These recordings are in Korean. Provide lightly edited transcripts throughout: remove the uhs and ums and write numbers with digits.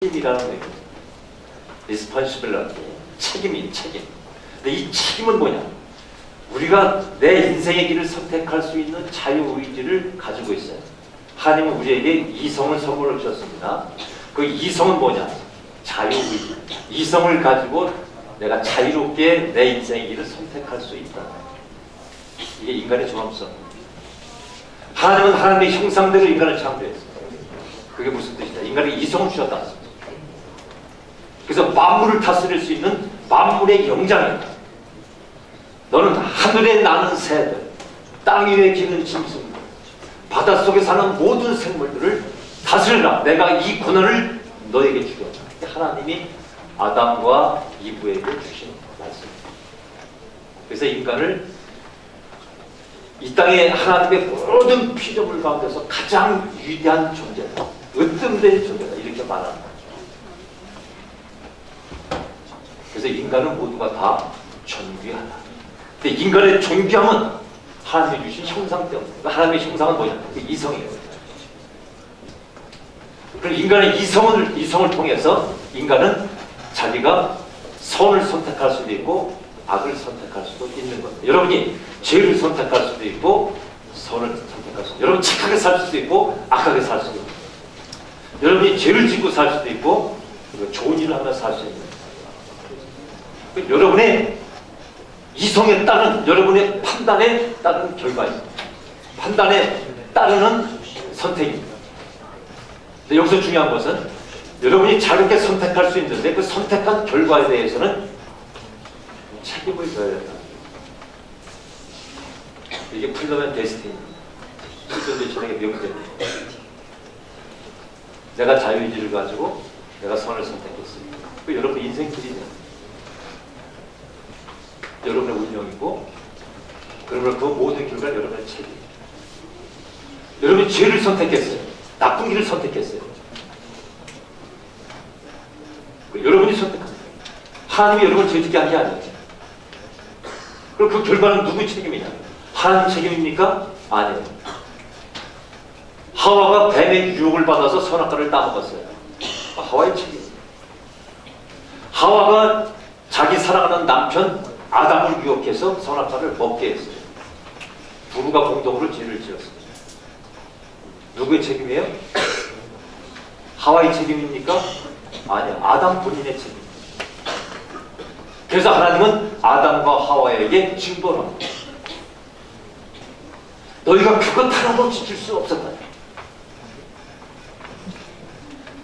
책임이라는 거예요. responsibility. 책임. 근데 이 책임은 뭐냐? 우리가 내 인생의 길을 선택할 수 있는 자유의지를 가지고 있어요. 하나님은 우리에게 이성을 선물로 주셨습니다. 그 이성은 뭐냐? 자유의지. 이성을 가지고 내가 자유롭게 내 인생의 길을 선택할 수 있다. 이게 인간의 종합성. 하나님은 하나님의 형상대로 인간을 창조했어요. 그게 무슨 뜻이냐? 인간에게 이성을 주셨다. 그래서 만물을 다스릴 수 있는 만물의 영장이다. 너는 하늘에 나는 새들, 땅 위에 기는 짐승, 바닷속에 사는 모든 생물들을 다스리라. 내가 이 권한을 너에게 주겠다. 하나님이 아담과 이브에게 주신 말씀입니다. 그래서 인간을 이 땅에 하나님의 모든 피조물 가운데서 가장 위대한 존재다, 으뜸된 존재다, 이렇게 말합니다. 그래서 인간은 모두가 다 존귀하다. 근데 인간의 존귀함은 하나님이 주신 형상 때문에. 하나님의 형상은 뭐냐? 이성이에요. 그럼 인간의 이성을 통해서 인간은 자기가 선을 선택할 수도 있고 악을 선택할 수도 있는 겁니다. 여러분이 죄를 선택할 수도 있고 선을 선택할 수도 있고, 여러분 착하게 살 수도 있고 악하게 살 수도 있고, 여러분이 죄를 짓고 살 수도 있고 좋은 일을 하며 살 수 있는 거예요. 여러분의 이성에 따른, 여러분의 판단에 따른 결과입니다. 판단에 따르는 선택입니다. 근데 여기서 중요한 것은 여러분이 자유롭게 선택할 수 있는데 그 선택한 결과에 대해서는 책임을 져야 된다. 이게 프리덤 앤 데스티니입니다. 실존주의 철학의 명제입니다. 내가 자유의지를 가지고 내가 선을 선택했습니다. 그 여러분 인생 길이냐? 여러분의 운명이고, 그러면 그 모든 결과는 여러분의 책임입니다. 여러분이 죄를 선택했어요. 나쁜 길을 선택했어요. 여러분이 선택합니다. 하나님이 여러분을 죄짓게 한 게 아니에요. 그럼 그 결과는 누구의 책임이냐? 하나님 책임입니까? 아니에요. 하와가 뱀의 유혹을 받아서 선악과를 따먹었어요. 하와의 책임입니다. 하와가 자기 사랑하는 남편 아담을 유혹해서 선악과를 먹게 했어요. 부부가 공동으로 죄를 지었습니다. 누구의 책임이에요? 하와의 책임입니까? 아니요. 아담 본인의 책임입니다. 그래서 하나님은 아담과 하와에게 징벌을 합니다. 너희가 그것 하나도 지킬 수 없었다.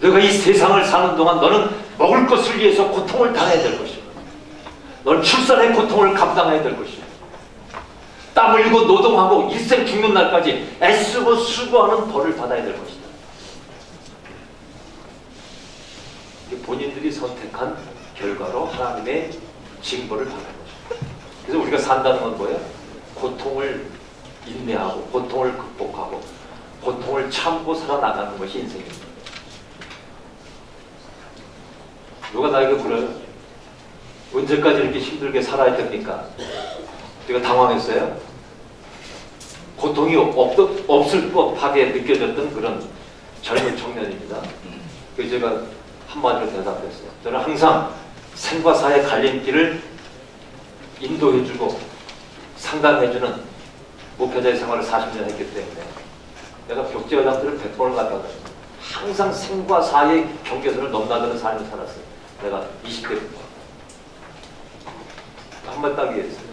너희가 이 세상을 사는 동안 너는 먹을 것을 위해서 고통을 당해야 될 것이다. 너는 출산의 고통을 감당해야 될 것이다. 땀 흘리고 노동하고 일생 죽는 날까지 애쓰고 수고하는 벌을 받아야 될 것이다. 본인들이 선택한 결과로 하나님의 징벌을 받는 것입니다. 그래서 우리가 산다는 건 뭐예요? 고통을 인내하고 고통을 극복하고 고통을 참고 살아나가는 것이 인생입니다. 누가 나에게 물어요? 언제까지 이렇게 힘들게 살아야 됩니까? 우리가 당황했어요. 고통이 없을 법하게 느껴졌던 그런 젊은 청년입니다. 그래서 제가 한마디로 대답했어요. 저는 항상 생과 사의 갈림길을 인도해주고 상담해주는 목회자의 생활을 40년 했기 때문에 내가 벽지화장들을 100번을 갖다 놨어요. 항상 생과 사의 경계선을 넘나드는 삶을 살았어요. 내가 20대부터. 한번 딱 이해했어요.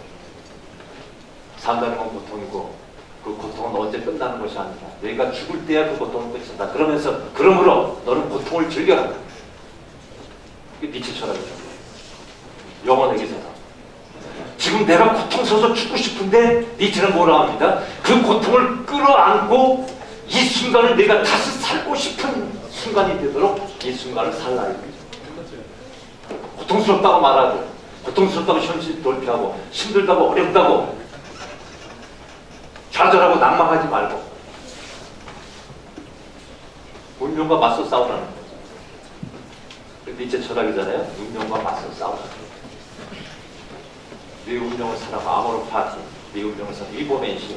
산다는 건 고통이고 그 고통은 언제 끝나는 것이 아니라 너희가 죽을 때야 그 고통은 끝인다. 그러므로 너는 고통을 즐겨라. 이게 니체 철학이죠. 영원의 기세다. 지금 내가 고통스러워서 죽고 싶은데 니체는 뭐라 합니다? 그 고통을 끌어안고 이 순간을 내가 다시 살고 싶은 순간이 되도록 이 순간을 살라 이거죠. 고통스럽다고 말하고 고통스럽다고 현실 돌피하고 힘들다고 어렵다고 좌절하고 낭망하지 말고 운명과 맞서 싸우라는 거죠. 니체 철학이잖아요. 운명과 맞서 싸우라는 거죠. 네 운명을 살아가. 아모르 파티. 네 운명을 살아가. 이보맨시.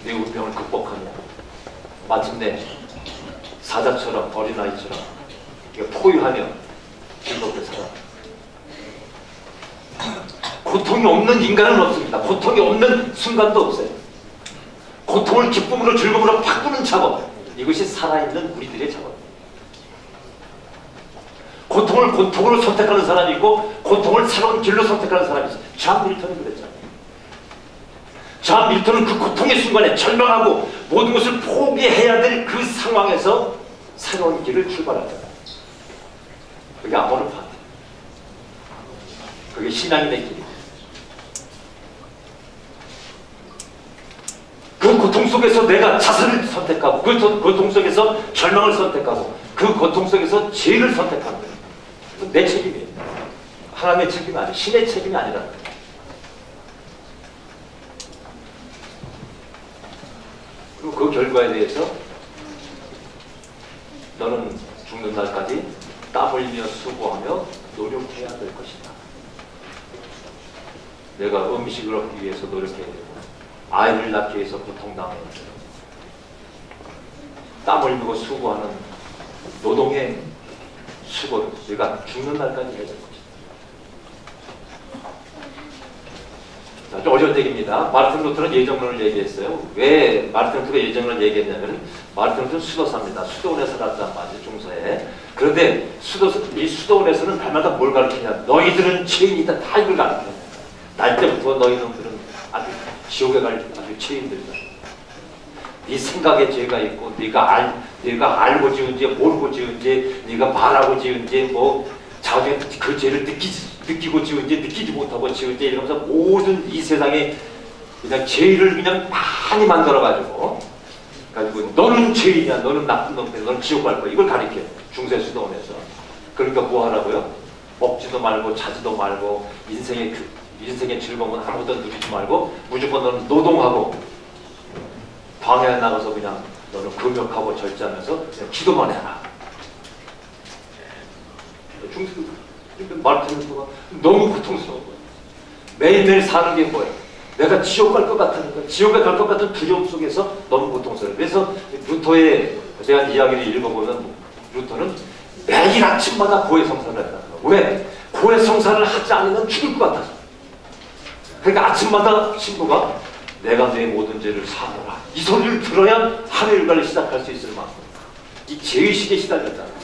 네 운명을 극복하냐. 마침내 사자처럼 어린아이처럼 포유하며 즐겁게 살아. 고통이 없는 인간은 없습니다. 고통이 없는 순간도 없어요. 고통을 기쁨으로 즐거움으로 바꾸는 작업, 이것이 살아있는 우리들의 작업. 고통을 고통으로 선택하는 사람이 있고 고통을 새로운 길로 선택하는 사람이 있어요. 존 밀턴이 그랬잖아요. 존 밀턴은 그 고통의 순간에 절망하고 모든 것을 포기해야 될 그 상황에서 새로운 길을 출발하잖아요. 그게 아모르 파티. 그게 신앙인의 길이에요. 그 고통 속에서 내가 자살을 선택하고 그 고통 속에서 절망을 선택하고 그 고통 속에서 죄를 선택하는 거예요. 내 책임이에요. 하나님의 책임이 아니에요. 신의 책임이 아니라. 그리고 그 결과에 대해서 너는 죽는 날까지 땀 흘리며 수고하며 노력해야 될 것이다. 내가 음식을 얻기 위해서 노력해야 되고 아이를 낳기 위해서 고통당해야 되고 땀 흘리고 수고하는 노동의 수고를 내가 죽는 날까지 해야 될 것이다. 자, 좀 어려운 얘기입니다. 마르틴 루터는 예정론을 얘기했어요. 왜 마르틴 루터가 예정론을 얘기했냐면 마르틴 루터는 수도사입니다. 수도원에 살았단 말이죠. 중서에. 그런데 이 수도원에서는 날마다 뭘 가르치냐. 너희들은 죄인이다. 다 이걸 가르쳐요. 날 때부터 너희들은 아주 지옥에 갈 아주 죄인들이다. 네 생각에 죄가 있고 네가 알고 지은지 모르고 지은지 네가 말하고 지은지 뭐 자중에 그 죄를 느끼고 지은지 느끼지 못하고 지은지 이러면서 모든 이 세상에 그냥 죄를 그냥 많이 만들어가지고 너는 죄인이야. 너는 나쁜 놈이야. 너는 지옥 갈 거야. 이걸 가르쳐요. 중세 수도원에서. 그러니까 뭐 하라고요? 먹지도 말고 자지도 말고 인생의 즐거움은 아무도 누리지 말고 무조건 너는 노동하고 광야에 나가서 그냥 너는 금욕하고 절제하면서 그냥 기도만 해라. 마르틴 루터가 너무 고통스러운 거예요. 매일매일 사는 게 뭐예요? 내가 지옥 갈 것 같으니까 지옥에 갈 것 같은 두려움 속에서 너무 고통스러워요. 그래서 루터에 대한 이야기를 읽어보면 루터는 매일 아침마다 고해성사를 했다는 거예요. 왜? 고해성사를 하지 않으면 죽을 것 같아서. 그러니까 아침마다 신부가 내가 내 모든 죄를 사하노라. 이 소리를 들어야 하루 일과를 시작할 수 있을 만큼 이 죄의식에 시달렸잖아요.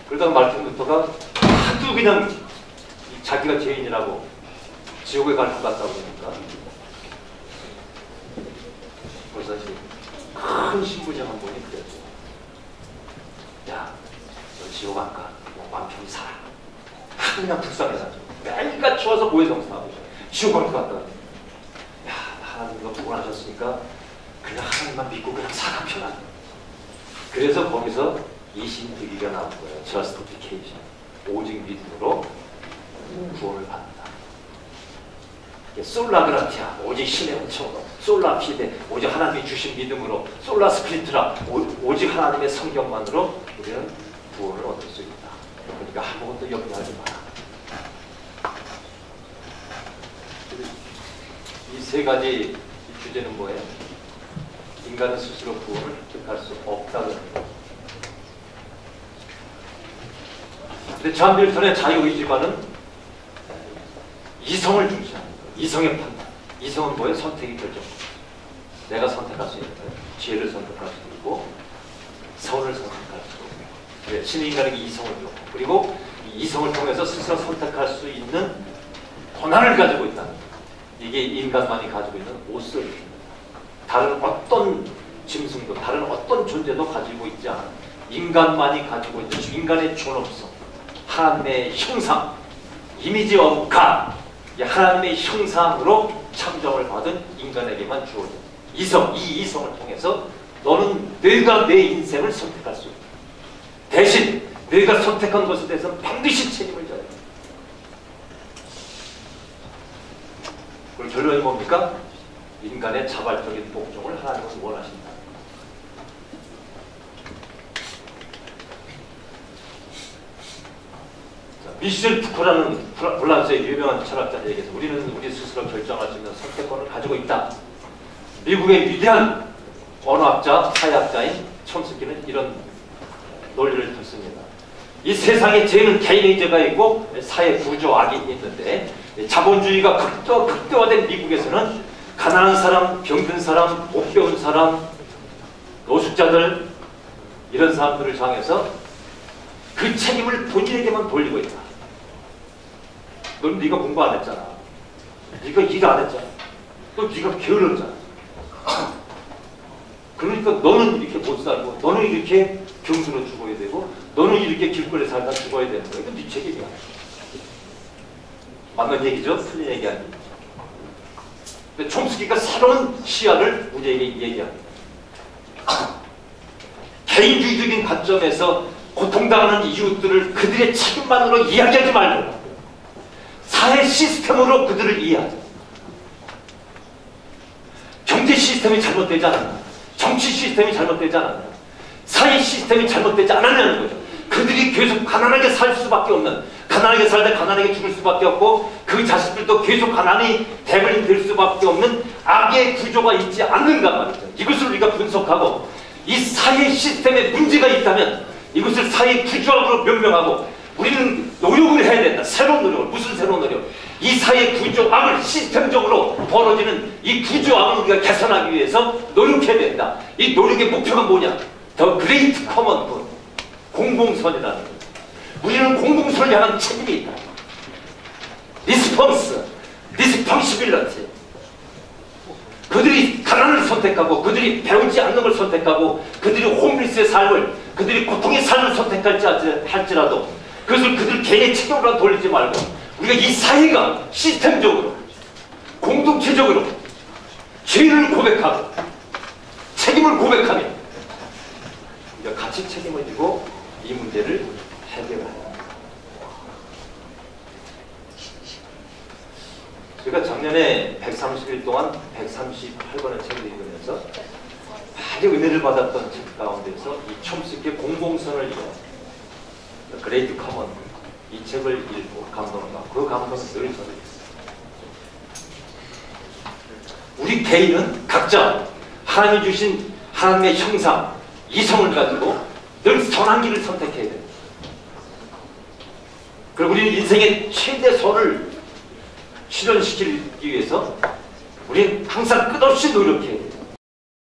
그러다가 마르틴 루터가 하도 그냥 자기가 죄인이라고 지옥에 갈 것 같다고 그러니까 그래서 큰 신부장 한 분이 그랬죠. 야, 너 지옥 안 가. 너 마음 편히 살아. 그냥 불쌍해서 매일같이 와서 고해성사하고 지옥 갈 것 같다. 야, 하나님과 구원하셨으니까 그냥 하나님만 믿고 그냥 살아 편하게. 그래서 거기서 이신득이가 나온 거예요. Justification. 오직 믿음으로 구원을 받는다. 솔라그라티아, 오직 신의 은총으로. 솔라 피데, 오직 하나님이 주신 믿음으로. 솔라 스크립트라, 오직 하나님의 성경만으로 우리는 구원을 얻을 수 있다. 그러니까 아무것도 염려하지 마라. 이 세 가지 주제는 뭐예요? 인간은 스스로 구원을 획득할 수 없다는 거예요. 근데 존 밀턴의 자유의지관은 이성을 중시합니다. 이성의 판단. 이성은 뭐예요? 선택이 결정. 내가 선택할 수 있는 거예요. 지혜를 선택할 수 있고 선을 선택할 수 있고 신의 인간에게 이성을 주고 그리고 이 이성을 통해서 스스로 선택할 수 있는 권한을 가지고 있다는 거예요. 이게 인간만이 가지고 있는 오스입니다. 다른 어떤 짐승도 다른 어떤 존재도 가지고 있지 않은 인간만이 가지고 있는 인간의 존엄성, 하나님의 형상, 이미지 오브 갓, 하나님의 형상으로 창조를 받은 인간에게만 주어진 이성, 이 이성을 통해서 너는 내가 내 인생을 선택할 수 있다. 대신 내가 선택한 것에 대해서는 반드시 책임을 져야 돼. 그럼 결론이 뭡니까? 인간의 자발적인 복종을 하나님은 원하신다. 미셸 푸코라는 프랑스의 유명한 철학자에 의해서 우리는 우리 스스로 결정할 수 있는 선택권을 가지고 있다. 미국의 위대한 언어학자, 사회학자인 촘스키는 이런 논리를 펼습니다. 이 세상에 죄는 개인의 죄가 있고 사회 구조악이 있는데 자본주의가 극대화된 미국에서는 가난한 사람, 병든 사람, 못 배운 사람, 노숙자들 이런 사람들을 향해서 그 책임을 본인에게만 돌리고 있다. 넌 네가 공부 안 했잖아. 네가 일 안 했잖아. 또 네가 게을렀잖아. 그러니까 너는 이렇게 못 살고 너는 이렇게 병들어 죽어야 되고 너는 이렇게 길거리에 살다 죽어야 되는 거야. 이건 네 책임이야. 맞는 얘기죠? 틀린 얘기 아니에요. 근데 촘스키가 새로운 시야를 우리에게 얘기합니다. 개인주의적인 관점에서 고통당하는 이웃들을 그들의 책임만으로 이야기하지 말고 사회 시스템으로 그들을 이해하자. 경제 시스템이 잘못되지 않았나? 정치 시스템이 잘못되지 않았나? 사회 시스템이 잘못되지 않았냐는 거죠. 그들이 계속 가난하게 살 수밖에 없는, 가난하게 살다 가난하게 죽을 수밖에 없고 그 자식들도 계속 가난이 대변이 될 수밖에 없는 악의 구조가 있지 않는가 말이죠. 이것을 우리가 분석하고 이 사회 시스템에 문제가 있다면 이것을 사회 구조악으로 명명하고 우리는 노력을 해야 된다. 새로운 노력을. 무슨 새로운 노력? 이 사회 구조악을 시스템적으로 벌어지는 이 구조악을 우리가 개선하기 위해서 노력해야 된다. 이 노력의 목표가 뭐냐? 더 그레이트 커먼 굿. 공공선이라는 거죠. 우리는 공공선을 향한 책임이 있다. 리스폰스, 리스폰시빌리티. 그들이 가난을 선택하고 그들이 배우지 않는 걸 선택하고 그들이 홈리스의 삶을 그들이 고통의 삶을 선택할지 할지라도 그것을 그들 개인의 책임으로 돌리지 말고 우리가 이 사회가 시스템적으로 공동체적으로 죄를 고백하고 책임을 고백하며 우리가 같이 책임을 지고 이 문제를 해결해야 합니다. 제가 작년에 130일 동안 138권의 책을 읽으면서 많이 은혜를 받았던 책 가운데서 이 촘스키의 공공선을 위한 그레이트 커먼 이 책을 읽고 감동을 받고 그 감동은 늘 저를 있습니다. 우리 개인은 각자 하나님이 주신 하나님의 형상, 이성을 가지고 늘 선한 길을 선택해야 됩니다. 그리고 우리는 인생의 최대선을 실현시키기 위해서 우리는 항상 끝없이 노력해야